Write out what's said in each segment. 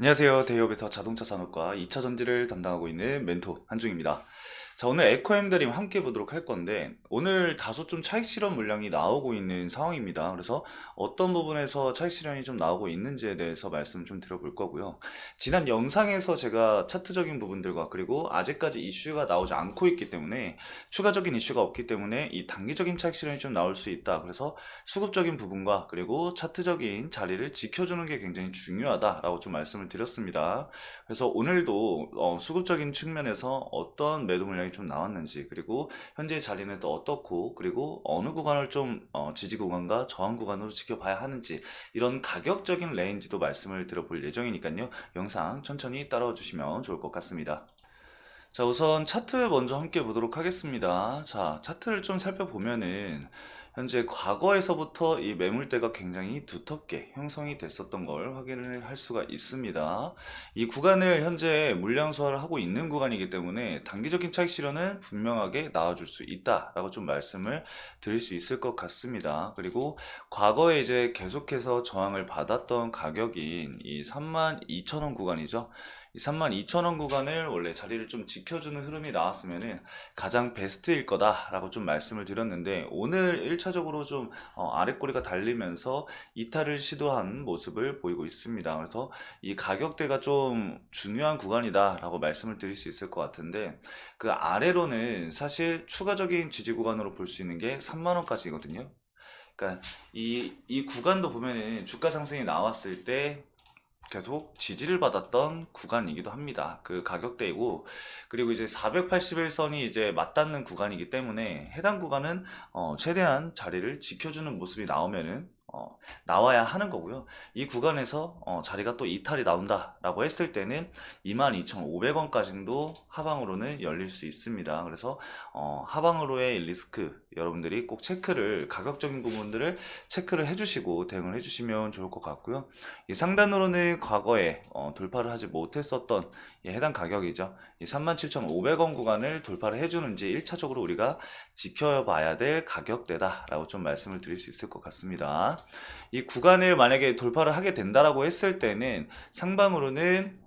안녕하세요. 대기업에서 자동차 산업과 2차 전지를 담당하고 있는 멘토 한중입니다. 자, 오늘 에코엠드림 함께 보도록 할 건데, 오늘 다소 좀 차익 실현 물량이 나오고 있는 상황입니다. 그래서 어떤 부분에서 차익 실현이 좀 나오고 있는지에 대해서 말씀 좀 드려볼 거고요. 지난 영상에서 제가 차트적인 부분들과 그리고 아직까지 이슈가 나오지 않고 있기 때문에 추가적인 이슈가 없기 때문에 이 단기적인 차익 실현이 좀 나올 수 있다. 그래서 수급적인 부분과 그리고 차트적인 자리를 지켜주는 게 굉장히 중요하다라고 좀 말씀을 드렸습니다. 그래서 오늘도 수급적인 측면에서 어떤 매도 물량이 좀 나왔는지, 그리고 현재 자리는 또 어떻고, 그리고 어느 구간을 좀 지지 구간과 저항 구간으로 지켜봐야 하는지, 이런 가격적인 레인지도 말씀을 드려볼 예정이니까요. 영상 천천히 따라와 주시면 좋을 것 같습니다. 자, 우선 차트 먼저 함께 보도록 하겠습니다. 자, 차트를 좀 살펴보면은 현재 과거에서부터 이 매물대가 굉장히 두텁게 형성이 됐었던 걸 확인을 할 수가 있습니다. 이 구간을 현재 물량 소화를 하고 있는 구간이기 때문에 단기적인 차익 실현은 분명하게 나와줄 수 있다라고 좀 말씀을 드릴 수 있을 것 같습니다. 그리고 과거에 이제 계속해서 저항을 받았던 가격인 이 32,000원 구간이죠. 이 32,000원 구간을 원래 자리를 좀 지켜주는 흐름이 나왔으면은 가장 베스트일 거다라고 좀 말씀을 드렸는데, 오늘 1차적으로 좀 아랫꼬리가 달리면서 이탈을 시도한 모습을 보이고 있습니다. 그래서 이 가격대가 좀 중요한 구간이다라고 말씀을 드릴 수 있을 것 같은데, 그 아래로는 사실 추가적인 지지 구간으로 볼 수 있는 게 3만 원까지거든요. 그러니까 이 구간도 보면은 주가 상승이 나왔을 때 계속 지지를 받았던 구간이기도 합니다. 그 가격대이고, 그리고 이제 481선이 이제 맞닿는 구간이기 때문에 해당 구간은 최대한 자리를 지켜주는 모습이 나와야 하는 거고요. 이 구간에서 자리가 또 이탈이 나온다라고 했을 때는 22,500원까지도 하방으로는 열릴 수 있습니다. 그래서 하방으로의 리스크 여러분들이 꼭 가격적인 부분들을 체크를 해주시고 대응을 해주시면 좋을 것 같고요. 이 상단으로는 과거에 돌파를 하지 못했었던 해당 가격이죠. 이 37,500원 구간을 돌파를 해주는지 1차적으로 우리가 지켜봐야 될 가격대다라고 좀 말씀을 드릴 수 있을 것 같습니다. 이 구간을 만약에 돌파를 하게 된다라고 했을 때는 상방으로는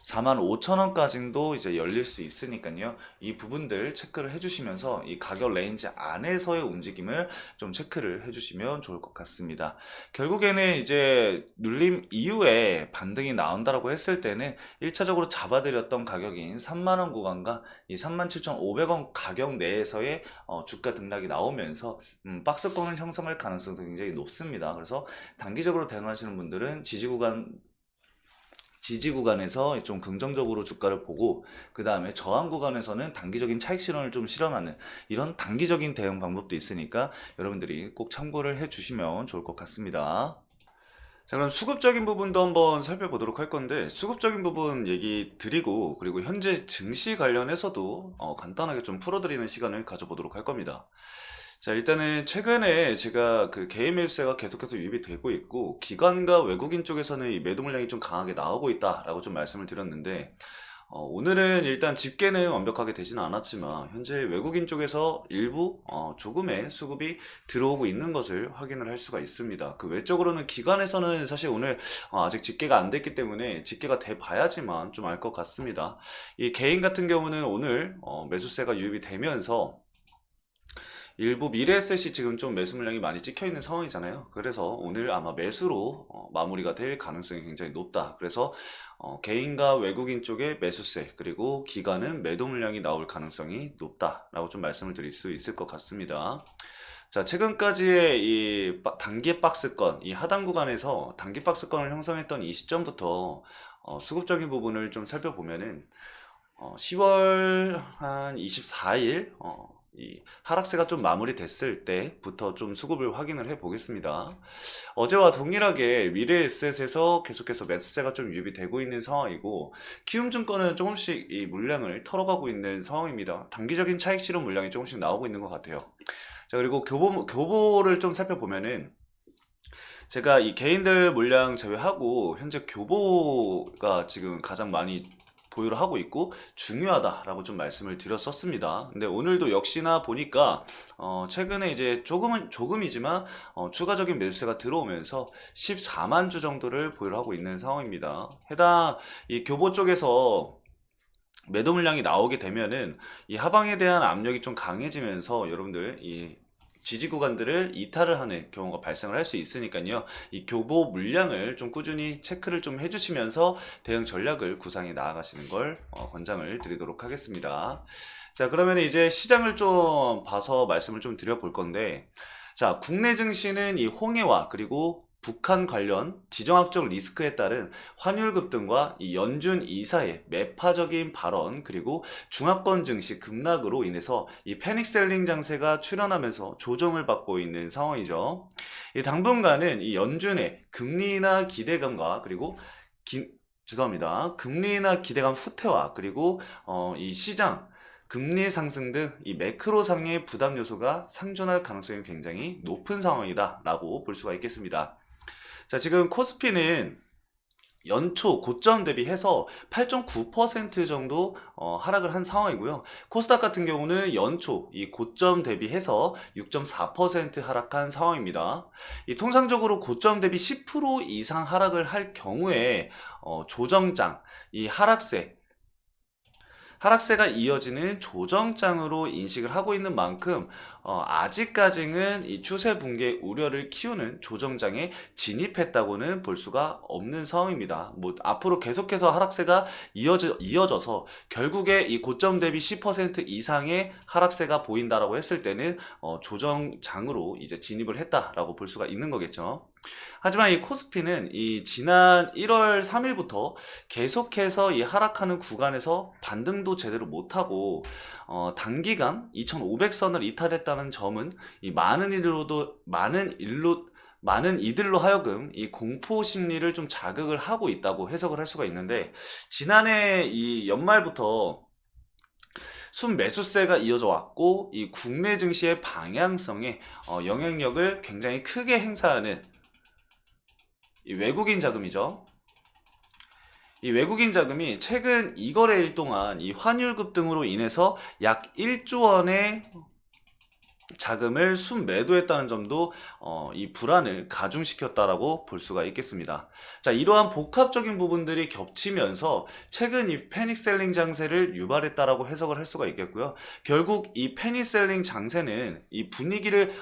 45,000원까지도 이제 열릴 수 있으니까요. 이 부분들 체크를 해주시면서 이 가격 레인지 안에서의 움직임을 좀 체크를 해주시면 좋을 것 같습니다. 결국에는 이제 눌림 이후에 반등이 나온다라고 했을 때는 1차적으로 잡아드렸던 가격인 3만원 구간과 이 37,500원 가격 내에서의 주가 등락이 나오면서 박스권을 형성할 가능성도 굉장히 높습니다. 그래서 단기적으로 대응하시는 분들은 지지 구간에서 좀 긍정적으로 주가를 보고, 그 다음에 저항 구간에서는 단기적인 차익 실현을 좀 실현하는 이런 단기적인 대응 방법도 있으니까 여러분들이 꼭 참고를 해 주시면 좋을 것 같습니다. 자, 그럼 수급적인 부분도 한번 살펴보도록 할 건데, 수급적인 부분 얘기 드리고, 그리고 현재 증시 관련해서도 간단하게 좀 풀어드리는 시간을 가져보도록 할 겁니다. 자, 일단은 최근에 제가 그 개인 매수세가 계속해서 유입이 되고 있고, 기관과 외국인 쪽에서는 이 매도 물량이 좀 강하게 나오고 있다라고 좀 말씀을 드렸는데, 오늘은 일단 집계는 완벽하게 되지는 않았지만 현재 외국인 쪽에서 일부 조금의 수급이 들어오고 있는 것을 확인을 할 수가 있습니다. 그 외적으로는 기관에서는 사실 오늘 아직 집계가 안 됐기 때문에 집계가 돼 봐야지만 좀 알 것 같습니다. 이 개인 같은 경우는 오늘 매수세가 유입이 되면서 일부 미래에셋이 지금 좀 매수 물량이 많이 찍혀 있는 상황이잖아요. 그래서 오늘 아마 매수로 마무리가 될 가능성이 굉장히 높다. 그래서 개인과 외국인 쪽에 매수세, 그리고 기관은 매도 물량이 나올 가능성이 높다라고 좀 말씀을 드릴 수 있을 것 같습니다. 자, 최근까지의 이 단기 박스권, 이 하단 구간에서 단기 박스권을 형성했던 이 시점부터 수급적인 부분을 좀 살펴보면은 10월 한 24일 이 하락세가 좀 마무리됐을 때부터 좀 수급을 확인을 해 보겠습니다. 어제와 동일하게 미래에셋에서 계속해서 매수세가 좀 유입이 되고 있는 상황이고, 키움증권은 조금씩 이 물량을 털어가고 있는 상황입니다. 단기적인 차익 실현 물량이 조금씩 나오고 있는 것 같아요. 자, 그리고 교보를 좀 살펴보면은 제가 이 개인들 물량 제외하고 현재 교보가 지금 가장 많이 보유를 하고 있고 중요하다라고 좀 말씀을 드렸었습니다. 근데 오늘도 역시나 보니까 최근에 이제 조금이지만 추가적인 매수세가 들어오면서 14만 주 정도를 보유를 하고 있는 상황입니다. 해당 이 교보 쪽에서 매도 물량이 나오게 되면은 이 하방에 대한 압력이 좀 강해지면서 여러분들 이 지지 구간들을 이탈을 하는 경우가 발생을 할 수 있으니까요. 이 교보 물량을 좀 꾸준히 체크를 좀 해주시면서 대응 전략을 구상해 나아가시는 걸 권장을 드리도록 하겠습니다. 자, 그러면 이제 시장을 좀 봐서 말씀을 좀 드려볼 건데, 자, 국내 증시는 이 홍해와 그리고 북한 관련 지정학적 리스크에 따른 환율 급등과 이 연준 이사의 매파적인 발언 그리고 중화권 증시 급락으로 인해서 이 패닉셀링 장세가 출현하면서 조정을 받고 있는 상황이죠. 이 당분간은 이 연준의 금리나 기대감과 그리고 금리나 기대감 후퇴와 그리고 이 시장 금리 상승 등 이 매크로상의 부담 요소가 상존할 가능성이 굉장히 높은 상황이다라고 볼 수가 있겠습니다. 자, 지금 코스피는 연초 고점 대비해서 8.9% 정도 하락을 한 상황이고요. 코스닥 같은 경우는 연초 이 고점 대비해서 6.4% 하락한 상황입니다. 이 통상적으로 고점 대비 10% 이상 하락을 할 경우에 조정장, 이 하락세가 이어지는 조정장으로 인식을 하고 있는 만큼 아직까지는 이 추세 붕괴 우려를 키우는 조정장에 진입했다고는 볼 수가 없는 상황입니다. 뭐 앞으로 계속해서 하락세가 이어져서 결국에 이 고점 대비 10% 이상의 하락세가 보인다라고 했을 때는 조정장으로 이제 진입을 했다라고 볼 수가 있는 거겠죠. 하지만 이 코스피는 이 지난 1월 3일부터 계속해서 이 하락하는 구간에서 반등도 제대로 못하고 단기간 2500선을 이탈했다는 점은 이 많은 이들로 하여금 이 공포 심리를 좀 자극을 하고 있다고 해석을 할 수가 있는데, 지난해 이 연말부터 순매수세가 이어져 왔고 이 국내 증시의 방향성에 영향력을 굉장히 크게 행사하는 이 외국인 자금이죠. 이 외국인 자금이 최근 2거래일 동안 이 환율 급등으로 인해서 약 1조 원의 자금을 순매도했다는 점도 이 불안을 가중시켰다라고 볼 수가 있겠습니다. 자, 이러한 복합적인 부분들이 겹치면서 최근 이 패닉셀링 장세를 유발했다라고 해석을 할 수가 있겠고요. 결국 이 패닉셀링 장세는 이 분위기를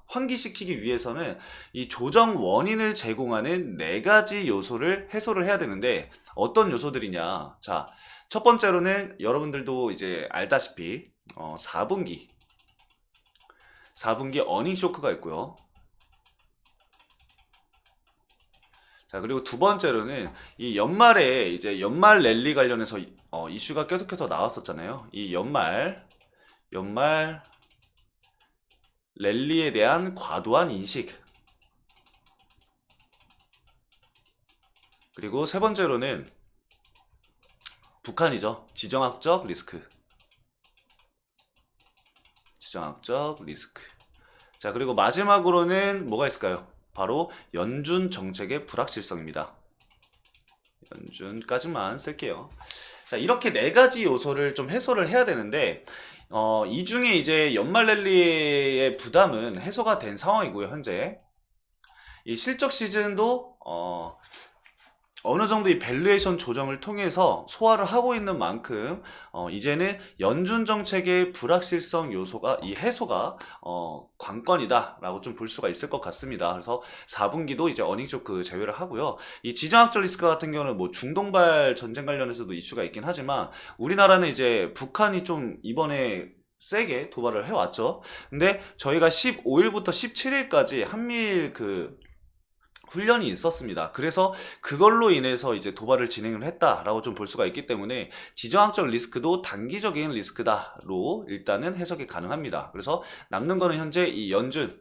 환기시키기 위해서는 이 조정 원인을 제공하는 4가지 요소를 해소를 해야 되는데, 어떤 요소들이냐? 자, 첫 번째로는 여러분들도 이제 알다시피 4분기 어닝 쇼크가 있고요. 자, 그리고 두 번째로는 이 연말에 이제 연말 랠리 관련해서 이슈가 계속해서 나왔었잖아요. 이 연말 랠리에 대한 과도한 인식. 그리고 세 번째로는 북한이죠. 지정학적 리스크. 자, 그리고 마지막으로는 뭐가 있을까요? 바로 연준 정책의 불확실성입니다. 연준까지만 쓸게요. 자, 이렇게 4가지 요소를 좀 해소를 해야 되는데, 이 중에 이제 연말 랠리의 부담은 해소가 된 상황이고요, 현재. 이 실적 시즌도 어느 정도 이 밸류에이션 조정을 통해서 소화를 하고 있는 만큼 이제는 연준 정책의 불확실성 요소가 이 해소가 관건이다라고 좀 볼 수가 있을 것 같습니다. 그래서 4분기도 이제 어닝 쇼크 제외를 하고요. 이 지정학적 리스크 같은 경우는 뭐 중동발 전쟁 관련해서도 이슈가 있긴 하지만 우리나라는 이제 북한이 좀 이번에 세게 도발을 해왔죠. 근데 저희가 15일부터 17일까지 한미일 훈련이 있었습니다. 그래서 그걸로 인해서 이제 도발을 진행을 했다라고 좀 볼 수가 있기 때문에 지정학적 리스크도 단기적인 리스크다로 일단은 해석이 가능합니다. 그래서 남는 거는 현재 이 연준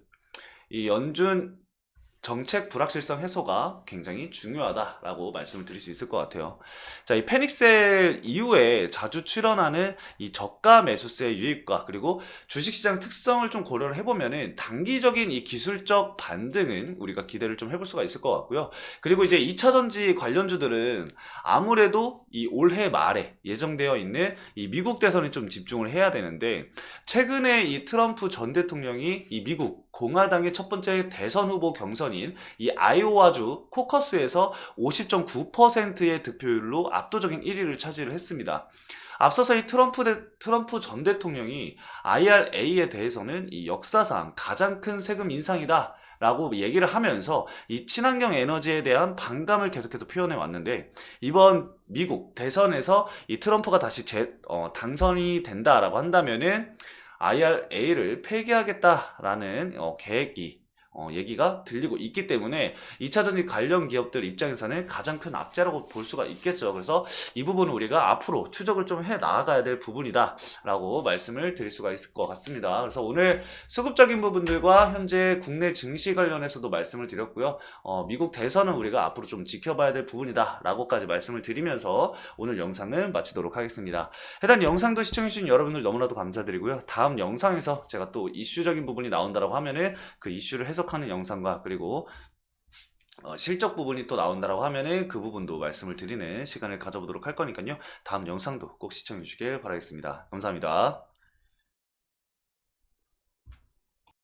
정책 불확실성 해소가 굉장히 중요하다라고 말씀을 드릴 수 있을 것 같아요. 자, 이 패닉셀 이후에 자주 출현하는 이 저가 매수세 유입과 그리고 주식시장 특성을 좀 고려를 해보면은 단기적인 이 기술적 반등은 우리가 기대를 좀 해볼 수가 있을 것 같고요. 그리고 이제 2차전지 관련주들은 아무래도 이 올해 말에 예정되어 있는 이 미국 대선에 좀 집중을 해야 되는데, 최근에 이 트럼프 전 대통령이 이 미국 공화당의 첫 번째 대선 후보 경선인 이 아이오와주 코커스에서 50.9%의 득표율로 압도적인 1위를 차지를 했습니다. 앞서서 이 트럼프 전 대통령이 IRA에 대해서는 이 역사상 가장 큰 세금 인상이다 라고 얘기를 하면서 이 친환경 에너지에 대한 반감을 계속해서 표현해 왔는데, 이번 미국 대선에서 이 트럼프가 다시 당선이 된다라고 한다면은 IRA를 폐기하겠다라는 계획이 얘기가 들리고 있기 때문에 2차전지 관련 기업들 입장에서는 가장 큰 악재라고 볼 수가 있겠죠. 그래서 이 부분은 우리가 앞으로 추적을 좀 해 나가야 될 부분이다 라고 말씀을 드릴 수가 있을 것 같습니다. 그래서 오늘 수급적인 부분들과 현재 국내 증시 관련해서도 말씀을 드렸고요. 미국 대선은 우리가 앞으로 좀 지켜봐야 될 부분이다 라고까지 말씀을 드리면서 오늘 영상은 마치도록 하겠습니다. 해당 영상도 시청해주신 여러분들 너무나도 감사드리고요. 다음 영상에서 제가 또 이슈적인 부분이 나온다라고 하면은 그 이슈를 해석하는 영상과 그리고 실적 부분이 또 나온다라고 하면은 그 부분도 말씀을 드리는 시간을 가져보도록 할 거니까요. 다음 영상도 꼭 시청해 주시길 바라겠습니다. 감사합니다.